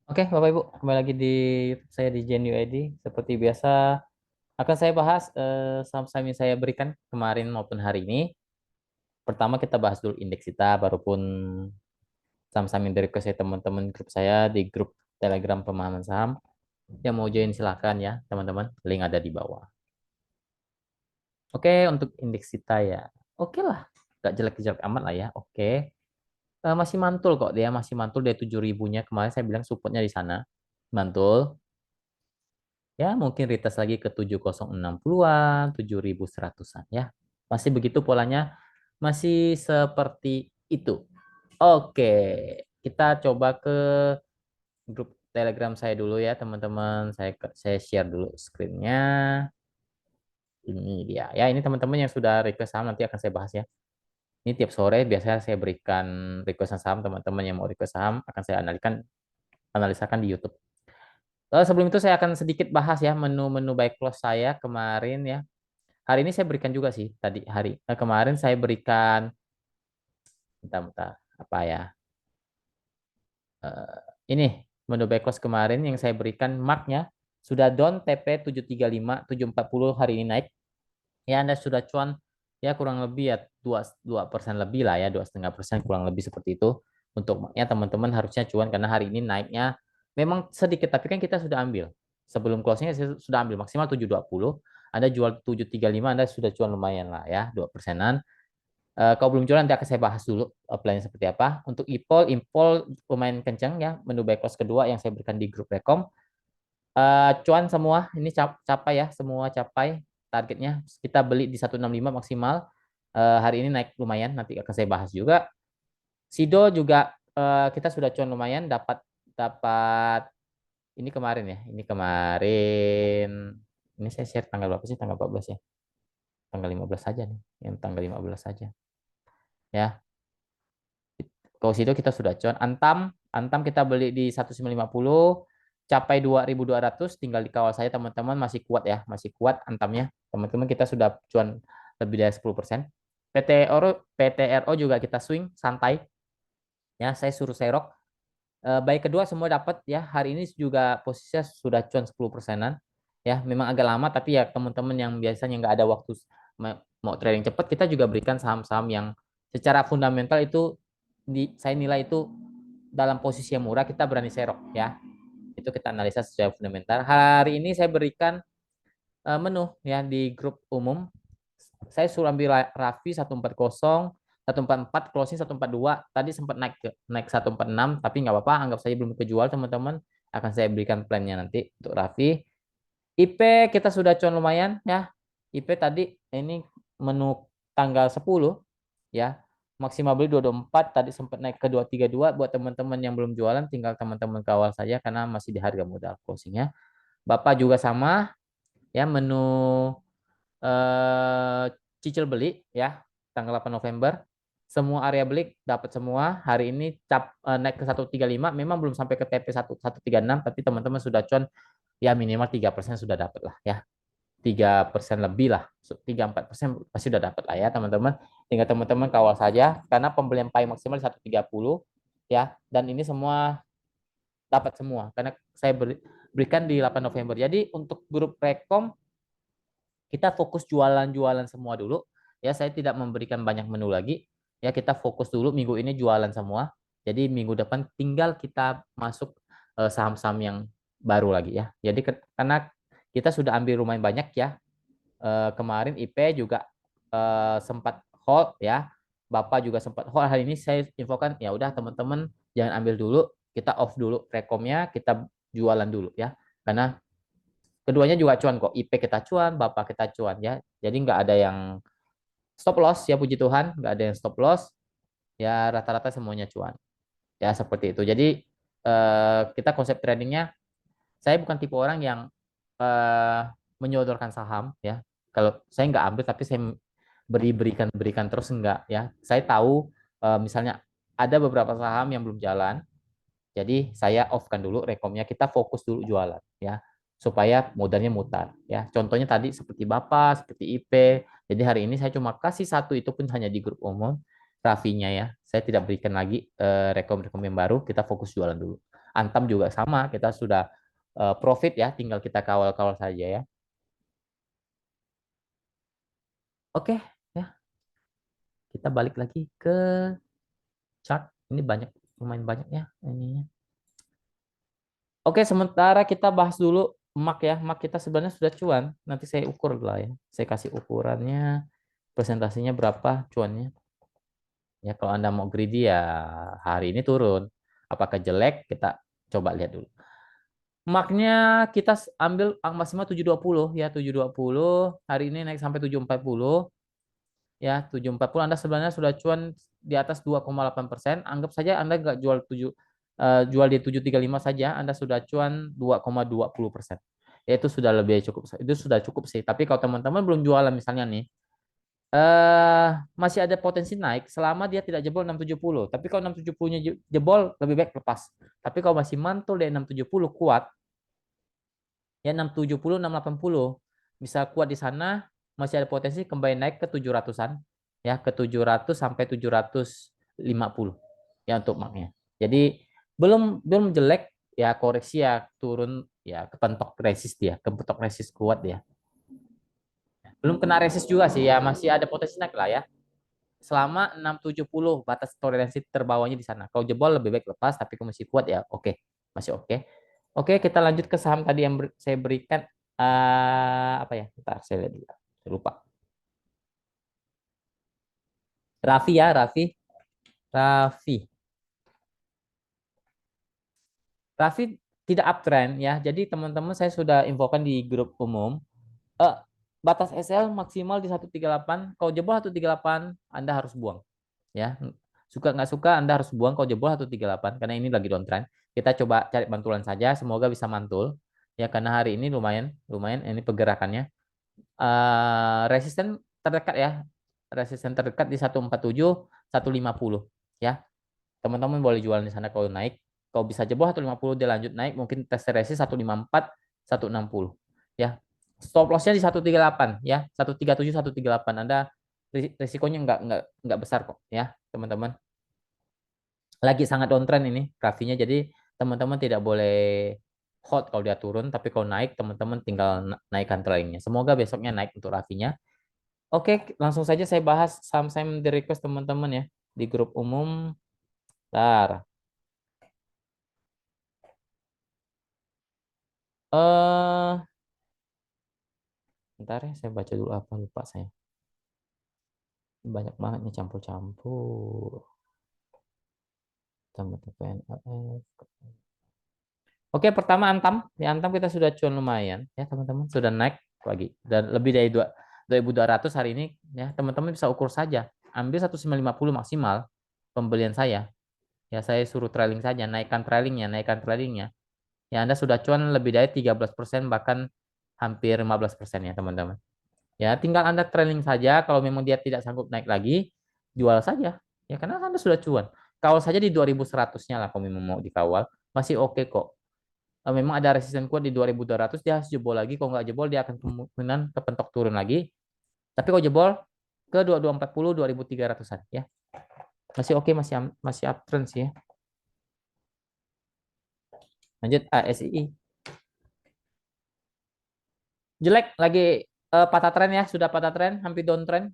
Oke, Bapak Ibu, kembali lagi di saya di Gen UID. Seperti biasa, akan saya bahas saham-saham yang saya berikan kemarin maupun hari ini. Pertama kita bahas dulu indeks kita, baru pun saham-saham yang dari saya teman-teman grup saya di grup Telegram pemahaman saham. Yang mau join silakan ya, teman-teman. Link ada di bawah. Oke, untuk indeks kita ya. Oke lah, gak jelek-jelek amat lah ya. Oke. Masih mantul kok dia, masih mantul dari 7.000-nya. Kemarin saya bilang supportnya di sana. Mantul. Ya, mungkin retest lagi ke 7060-an, 7100-an ya. Masih begitu polanya, masih seperti itu. Oke, kita coba ke grup Telegram saya dulu ya, teman-teman. Saya share dulu screen-nya. Ini dia. Ya, ini teman-teman yang sudah request saham nanti akan saya bahas ya. Ini tiap sore biasanya saya berikan request saham, teman-teman yang mau request saham akan saya analisakan di YouTube. Sebelum itu saya akan sedikit bahas ya menu-menu buy close saya kemarin ya. Hari ini saya berikan juga sih tadi kemarin saya berikan bentar-bentar apa ya? Eh, ini menu backlist kemarin yang saya berikan marknya sudah down TP 735 740 hari ini naik. Ya Anda sudah cuan ya kurang lebih ya 2% lebih lah ya 2,5% kurang lebih seperti itu untuk ya teman-teman harusnya cuan karena hari ini naiknya memang sedikit tapi kan kita sudah ambil sebelum closingnya saya sudah ambil maksimal 720. Anda jual 735 Anda sudah cuan lumayan lah ya 2%-an. Kalau belum jual nanti akan saya bahas dulu plannya seperti apa. Untuk Impol lumayan kencang ya. Menu buy close kedua yang saya berikan di grup Rekom. Cuan semua, ini capai ya, semua capai targetnya. Kita beli di 165 maksimal. Hari ini naik lumayan, nanti akan saya bahas juga. Sido juga kita sudah cuan lumayan, dapat dapat ini kemarin ya, ini kemarin. Ini saya share tanggal berapa sih? Tanggal 14 ya. Tanggal 15 saja nih, yang tanggal 15 saja. Ya, kalau situ kita sudah cuan. Antam kita beli di 1.950, capai 2.200, tinggal di kawal saya teman-teman masih kuat ya, masih kuat Antamnya. Teman-teman kita sudah cuan lebih dari 10%. PTRO juga kita swing santai ya, saya suruh serok. Baik kedua semua dapat ya. Hari ini juga posisinya sudah cuan 10%-an. Ya, memang agak lama tapi ya teman-teman yang biasanya nggak ada waktu mau trading cepat, kita juga berikan saham-saham yang secara fundamental itu saya nilai itu dalam posisi yang murah kita berani serok ya. Itu kita analisa secara fundamental. Hari ini saya berikan menu ya di grup umum. Saya suruh ambil Raffi 140, 144 closing 142. Tadi sempat naik 146 tapi nggak apa-apa, anggap saja belum kejual teman-teman. Akan saya berikan plannya nanti untuk Raffi. IP kita sudah cuan lumayan ya. IP tadi ini menu tanggal 10 ya. Maksimal beli 224, tadi sempat naik ke 232. Buat teman-teman yang belum jualan tinggal teman-teman kawal saja karena masih di harga modal closingnya. Bapak juga sama ya menu eh, cicil beli ya tanggal 8 November. Semua area beli dapat semua. Hari ini naik ke 135, memang belum sampai ke TP 136 tapi teman-teman sudah cuan ya minimal 3% sudah dapat lah ya. 3% lebih lah, 3-4% pasti sudah dapat lah ya teman-teman. Tinggal teman-teman kawal saja karena pembelian paling maksimal 130 ya, dan ini semua dapat semua karena saya berikan di 8 November. Jadi untuk grup Rekom kita fokus jualan-jualan semua dulu ya, saya tidak memberikan banyak menu lagi ya, kita fokus dulu minggu ini jualan semua. Jadi minggu depan tinggal kita masuk saham-saham yang baru lagi ya. Jadi karena kita sudah ambil lumayan banyak ya. Kemarin IP juga sempat hold ya. Bapak juga sempat hold. Hari ini saya infokan ya udah teman-teman jangan ambil dulu, kita off dulu rekomnya, kita jualan dulu ya. Karena keduanya juga cuan kok. IP kita cuan, Bapak kita cuan ya. Jadi nggak ada yang stop loss ya, puji Tuhan, nggak ada yang stop loss. Ya rata-rata semuanya cuan. Ya seperti itu. Jadi kita konsep tradingnya, saya bukan tipe orang yang eh, menyodorkan saham ya. Kalau saya nggak ambil tapi saya berikan terus enggak ya. Saya tahu misalnya ada beberapa saham yang belum jalan, jadi saya off-kan dulu rekomnya, kita fokus dulu jualan ya supaya modalnya mutar ya. Contohnya tadi seperti Bapak, seperti IP. Jadi hari ini saya cuma kasih satu, itu pun hanya di grup umum Rafinya ya. Saya tidak berikan lagi rekom-rekom yang baru, kita fokus jualan dulu. Antam juga sama, kita sudah profit ya, tinggal kita kawal-kawal saja ya. Oke, ya, kita balik lagi ke chart. Ini banyak, lumayan banyak ya ininya. Oke, sementara kita bahas dulu MAC ya. MAC kita sebenarnya sudah cuan. Nanti saya ukur lah ya. Saya kasih ukurannya, presentasinya berapa cuannya. Ya, kalau Anda mau greedy ya hari ini turun. Apakah jelek? Kita coba lihat dulu. MAC-nya kita ambil maksimal 720 ya, 720. Hari ini naik sampai 740 ya, 740. Anda sebenarnya sudah cuan di atas 2,8%. Anggap saja Anda nggak jual jual di 735 saja, Anda sudah cuan 2,20%. Ya itu sudah lebih cukup. Itu sudah cukup sih. Tapi kalau teman-teman belum jualan misalnya nih, masih ada potensi naik selama dia tidak jebol 670. Tapi kalau 670-nya jebol, lebih baik lepas. Tapi kalau masih mantul di 670 kuat, ya 670, 680 bisa kuat di sana, masih ada potensi kembali naik ke 700-an, ya ke 700 sampai 750 ya untuk maknya. Jadi belum belum jelek ya, koreksi ya turun ya, kepentok resist dia, kepentok resist kuat dia. Belum kena resist juga sih ya, masih ada potensi naik lah ya. Selama 670 batas toleransi terbawahnya di sana. Kalau jebol lebih baik lepas, tapi kalau masih kuat ya oke, masih oke. Oke, kita lanjut ke saham tadi yang saya berikan, apa ya? Bentar, saya lihat dulu. Saya lupa. Raffi ya, Raffi. Raffi. Raffi tidak uptrend ya. Jadi teman-teman saya sudah infokan di grup umum. Eh, Batas SL maksimal di 138. Kalau jebol 138, Anda harus buang. Ya, suka nggak suka Anda harus buang kalau jebol 138 karena ini lagi downtrend. Kita coba cari bantulan saja, semoga bisa mantul. Ya, karena hari ini lumayan, lumayan ini pergerakannya. Resisten terdekat ya. Resisten terdekat di 147, 150 ya. Teman-teman boleh jual di sana kalau naik. Kalau bisa jebol 150 dia lanjut naik, mungkin tes resist 154, 160 ya. Stop lossnya di 138 ya. 137, 138. Anda risikonya nggak besar kok ya, teman-teman. Lagi sangat downtrend ini grafiknya, jadi teman-teman tidak boleh hot kalau dia turun, tapi kalau naik teman-teman tinggal naikkan trailingnya. Semoga besoknya naik untuk rafinya. Oke, langsung saja saya bahas saham-saham di request teman-teman ya di grup umum. Bentar. Eh, Bentar ya, saya baca dulu apa, lupa saya. Banyak banget nih campur-campur. Teman-teman. Oke, pertama Antam. Di Antam kita sudah cuan lumayan ya, teman-teman. Sudah naik lagi dan lebih dari 2.200 hari ini ya. Teman-teman bisa ukur saja. Ambil 1950 maksimal pembelian saya. Ya, saya suruh trailing saja, naikkan trailingnya, naikkan trailingnya. Ya, Anda sudah cuan lebih dari 13%, bahkan hampir 15% ya, teman-teman. Ya, tinggal Anda trailing saja. Kalau memang dia tidak sanggup naik lagi, jual saja. Ya, karena Anda sudah cuan. Kawal saja di 2100-nya lah kalau memang mau dikawal. Masih oke kok. Memang ada resisten kuat di 2200, dia harus jebol lagi. Kalau nggak jebol dia akan kemungkinan kepentok turun lagi. Tapi kalau jebol ke 2240, 2300-an ya. Masih oke, masih masih uptrend sih ya. Lanjut ASI. Jelek lagi, patah tren ya, sudah patah tren, hampir downtrend.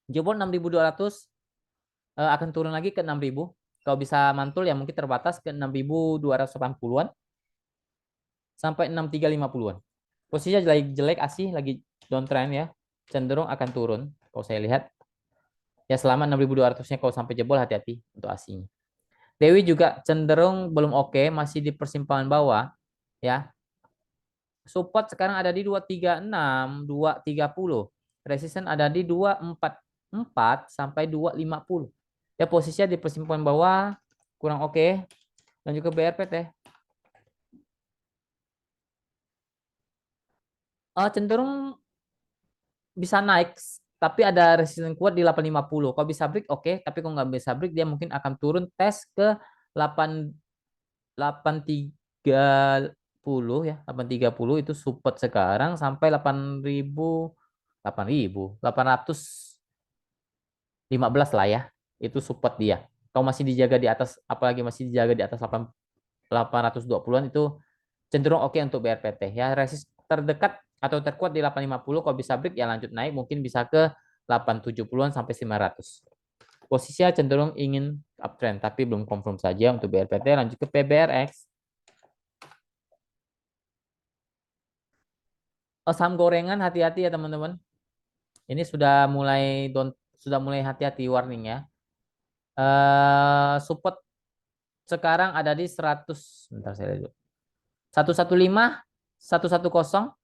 Jebol 6200, akan turun lagi ke 6000. Kalau bisa mantul ya mungkin terbatas ke 6280-an sampai 6350-an. Posisinya lagi jelek ASI, lagi downtrend ya. Cenderung akan turun kalau saya lihat. Ya selama 6200-nya kalau sampai jebol hati-hati untuk ASI-nya. Dewi juga cenderung belum oke, masih di persimpangan bawah ya. Support sekarang ada di 236, 230. Resisten ada di 244 sampai 250. Ya posisinya di persimpangan bawah kurang oke. Dan juga BRPT cenderung bisa naik, tapi ada resisten kuat di 850. Kalau bisa break oke, tapi kalau nggak bisa break dia mungkin akan turun tes ke 8 830 ya, 830 itu support sekarang sampai 8.000, 8.000, 815 lah ya. Itu support dia. Kalau masih dijaga di atas, apalagi masih dijaga di atas 820-an itu cenderung oke untuk BRPT ya. Resist terdekat atau terkuat di 850, kalau bisa break ya lanjut naik, mungkin bisa ke 870-an sampai 900. Posisinya cenderung ingin uptrend tapi belum confirm saja untuk BRPT. Lanjut ke PBRX. Oh, saham gorengan hati-hati ya teman-teman. Ini sudah mulai hati-hati warning ya. Support sekarang ada di 100, bentar saya lihat dulu. 115, 110.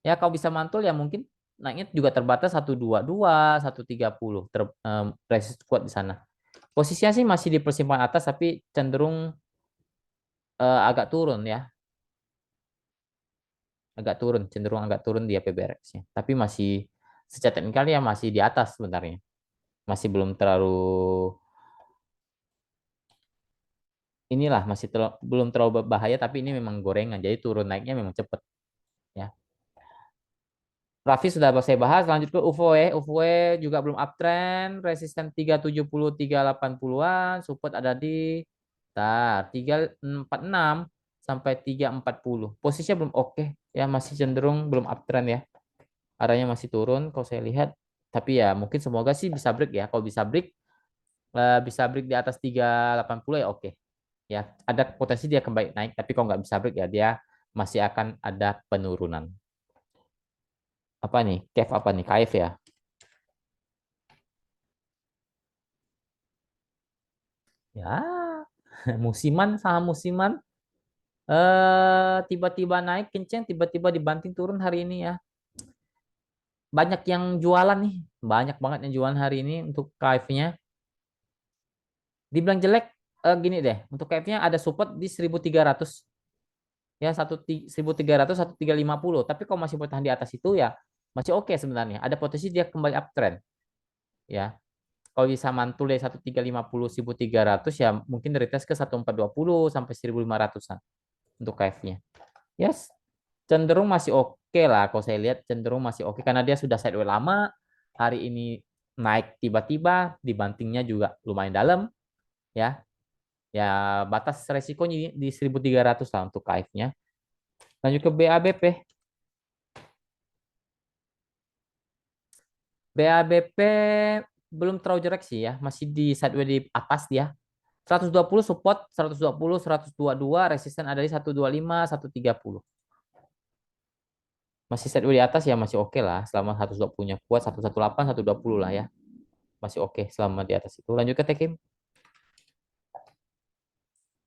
Ya kalau bisa mantul ya mungkin naiknya juga terbatas 122, 130 resist kuat di sana. Posisinya sih masih di persimpangan atas tapi cenderung agak turun ya. Agak turun, cenderung agak turun dia PBRX-nya. Tapi masih secara teknikal ya masih di atas sebenarnya. Masih belum terlalu inilah belum terlalu bahaya tapi ini memang gorengan. Jadi turun naiknya memang cepet ya. Raffi sudah saya bahas, lanjut ke UFO. UFO juga belum uptrend, resisten 370 380-an, support ada di 346 sampai 340. Posisinya belum oke ya, masih cenderung belum uptrend ya. Arahnya masih turun kalau saya lihat. Tapi ya mungkin semoga sih bisa break ya. Kalau bisa break di atas 380 ya oke. Ya, ada potensi dia kembali naik, tapi kalau nggak bisa break ya dia masih akan ada penurunan. Apa nih? KEF apa nih? KF ya. Ya, musiman saham musiman tiba-tiba naik kenceng, tiba-tiba dibanting turun hari ini ya. Banyak yang jualan nih, banyak banget yang jualan hari ini untuk KF-nya. Dibilang jelek gini deh, untuk KF-nya ada support di 1.300 ya, 1.300 1.350. Tapi kalau masih bertahan di atas itu ya masih oke sebenarnya. Ada potensi dia kembali uptrend ya. Kalau bisa mantul dari 1.350 1.300 ya mungkin retest ke 1.420 sampai 1.500-an untuk KF-nya. Yes, cenderung masih oke lah kalau saya lihat cenderung masih oke karena dia sudah sideways lama. Hari ini naik tiba-tiba, dibantingnya juga lumayan dalam ya. Ya batas resikonya di 1.300 lah untuk KF-nya. Lanjut ke BABP. BABP belum terlalu jelek sih ya, masih di sideways di atas dia. 120 support, 120, 122, resisten ada di 125, 130. Masih sideways di atas ya masih oke lah, selama 120-nya kuat, 118, 120 lah ya. Masih oke selama di atas itu. Lanjut ke Tekim.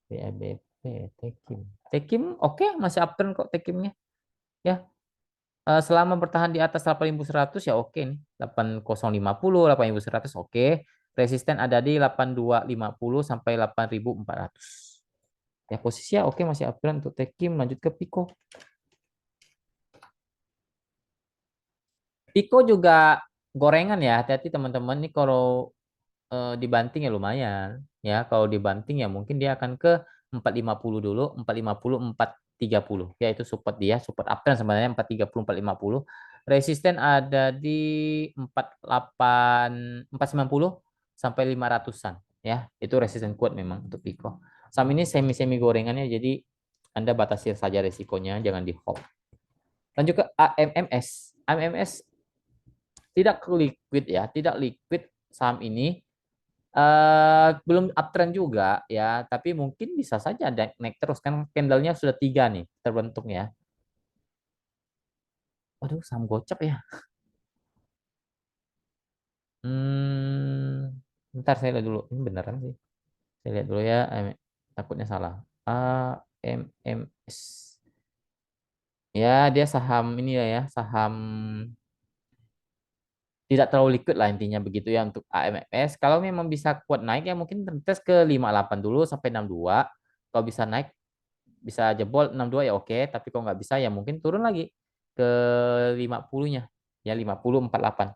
BABP, Tekim. Tekim oke, masih uptrend kok Tekimnya. Ya, selama bertahan di atas 8.100 ya oke nih. 8050, 8.100 oke. Resisten ada di 8250 sampai 8.400. Ya posisinya oke masih uptrend untuk Tekim. Lanjut ke Pico. Pico juga gorengan ya. Hati-hati teman-teman nih kalau dibanting ya lumayan. Ya kalau dibanting ya mungkin dia akan ke 450 dulu, 450, 430. Ya itu support dia, support uptrend sebenarnya 430, 450. Resisten ada di 48, 490 sampai 500-an. Ya, itu resisten kuat memang untuk Pico. Saham ini semi-semi gorengannya jadi Anda batasi saja resikonya, jangan di hold. Lanjut ke AMMS. AMMS tidak liquid ya, tidak liquid saham ini belum uptrend juga ya, tapi mungkin bisa saja naik terus kan candlenya sudah 3 nih terbentuk ya. Waduh, saham gocap ya. Bentar saya lihat dulu. Ini beneran sih. Saya lihat dulu ya. Takutnya salah. AMMS. Ya, dia saham ini ya, saham tidak terlalu liquid lah intinya begitu ya untuk AMS. Kalau memang bisa kuat naik ya mungkin tes ke 58 dulu sampai 62. Kalau bisa naik bisa jebol 62 ya oke, tapi kalau nggak bisa ya mungkin turun lagi ke 50-nya. Ya 50 48.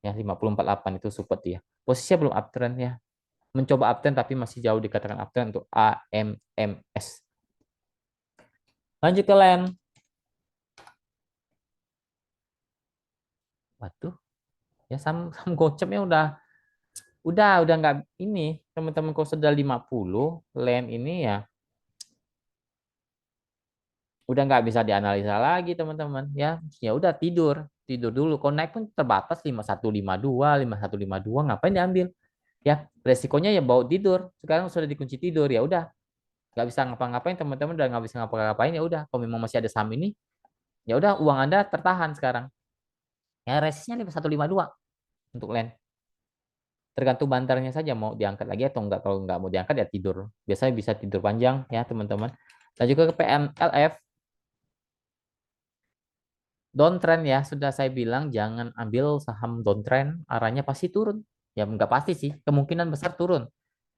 Ya 50 48 itu support dia. Posisinya belum uptrend ya. Mencoba uptrend tapi masih jauh dikatakan uptrend untuk AMMS. Lanjut ke LAN. Waduh, ya sam gocapnya udah udah nggak ini teman-teman kalau sudah 50 land ini ya udah nggak bisa dianalisa lagi teman-teman ya. Ya udah tidur, tidur dulu. Kalau naik pun terbatas 5152 5152 ngapain diambil? Ya, resikonya ya bawa tidur. Sekarang sudah dikunci tidur ya udah nggak bisa ngapa-ngapain teman-teman, udah nggak bisa ngapa-ngapain ya udah. Kalau memang masih ada saham ini ya udah uang Anda tertahan sekarang. Ya resistnya 5152 untuk land. Tergantung bantarnya saja mau diangkat lagi atau enggak. Kalau enggak mau diangkat ya tidur. Biasanya bisa tidur panjang ya teman-teman. Dan juga ke PMLF downtrend ya, sudah saya bilang jangan ambil saham downtrend, arahnya pasti turun. Ya enggak pasti sih, kemungkinan besar turun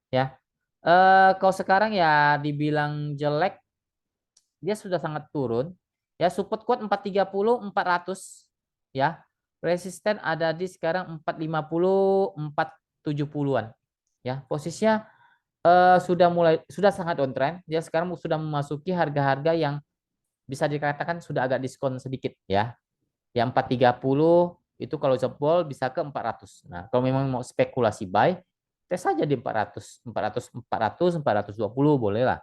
ya. Kalau sekarang ya dibilang jelek, dia sudah sangat turun. Ya support kuat 430, 400 ya. Resisten ada di sekarang 450, 470-an. Ya, posisinya sudah sangat downtrend. Dia sekarang sudah memasuki harga-harga yang bisa dikatakan sudah agak diskon sedikit ya. Yang 430 itu kalau jebol bisa ke 400. Nah, kalau memang mau spekulasi buy, tes saja di 400, 400, 400, 420 boleh lah.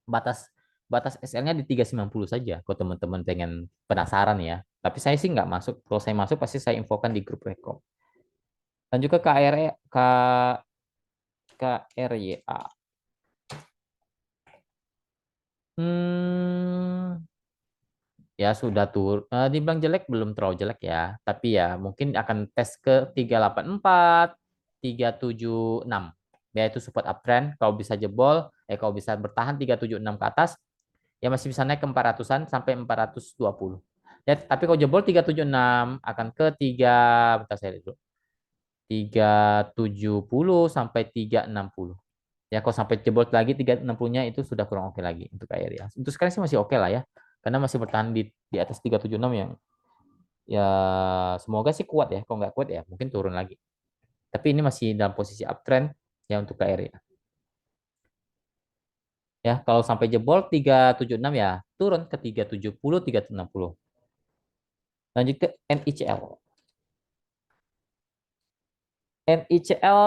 Batas batas SL-nya di 390 saja kalau teman-teman pengen penasaran ya. Tapi saya sih nggak masuk. Kalau saya masuk pasti saya infokan di grup rekom. Dan juga KRYA. Hmm, ya sudah tur dibilang jelek belum terlalu jelek ya, tapi ya mungkin akan tes ke 384 376 ya, itu support uptrend. Kalau bisa jebol kalau bisa bertahan 376 ke atas ya masih bisa naik ke 400-an sampai 420 ya. Tapi kalau jebol 376 akan ke 3, bentar saya lihat dulu, 370 sampai 360 ya. Kalau sampai jebol lagi 360-nya itu sudah kurang oke lagi untuk KRI ya. Untuk sekarang sih masih oke lah ya, karena masih bertahan di atas 376 yang ya semoga sih kuat ya. Kalau nggak kuat ya mungkin turun lagi. Tapi ini masih dalam posisi uptrend ya untuk KRI ya. Ya, kalau sampai jebol 376 ya turun ke 370, 360. Lanjut ke NICL. NICL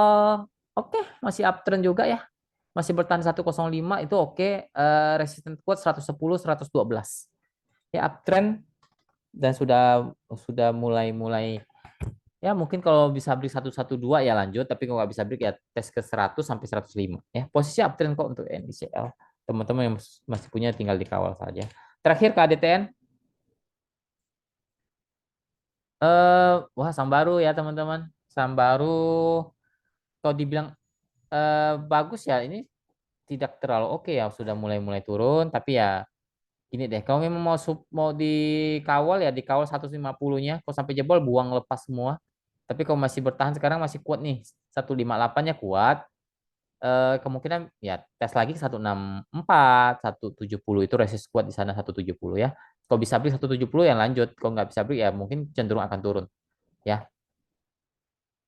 oke, masih uptrend juga ya. Masih bertahan 105 itu oke. Resistance kuat 110, 112. Ya uptrend dan sudah mulai ya mungkin kalau bisa break 112 ya lanjut, tapi kalau nggak bisa break ya tes ke 100 sampai 105 ya. Posisi uptrend kok untuk NICL. Teman-teman yang masih punya tinggal dikawal saja. Terakhir KDTN, wah saham baru ya teman-teman. Saham baru kalau dibilang bagus ya ini tidak terlalu oke ya, sudah mulai-mulai turun tapi ya gini deh, kalau memang mau dikawal ya dikawal 150-nya, kalau sampai jebol buang lepas semua. Tapi kalau masih bertahan sekarang masih kuat nih, 158-nya kuat. Kemungkinan ya tes lagi 164, 170 itu resist kuat di sana 170 ya. Kalau bisa beli 170 yang lanjut, kalau nggak bisa beli ya mungkin cenderung akan turun ya.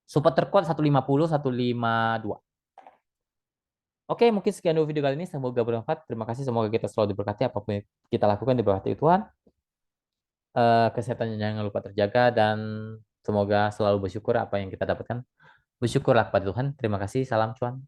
Support terkuat 150, 152. Oke, mungkin sekian dulu video kali ini. Semoga bermanfaat. Terima kasih. Semoga kita selalu diberkati apapun yang kita lakukan diberkati Tuhan. Kesehatannya jangan lupa terjaga dan semoga selalu bersyukur apa yang kita dapatkan. Bersyukurlah kepada Tuhan. Terima kasih. Salam cuan.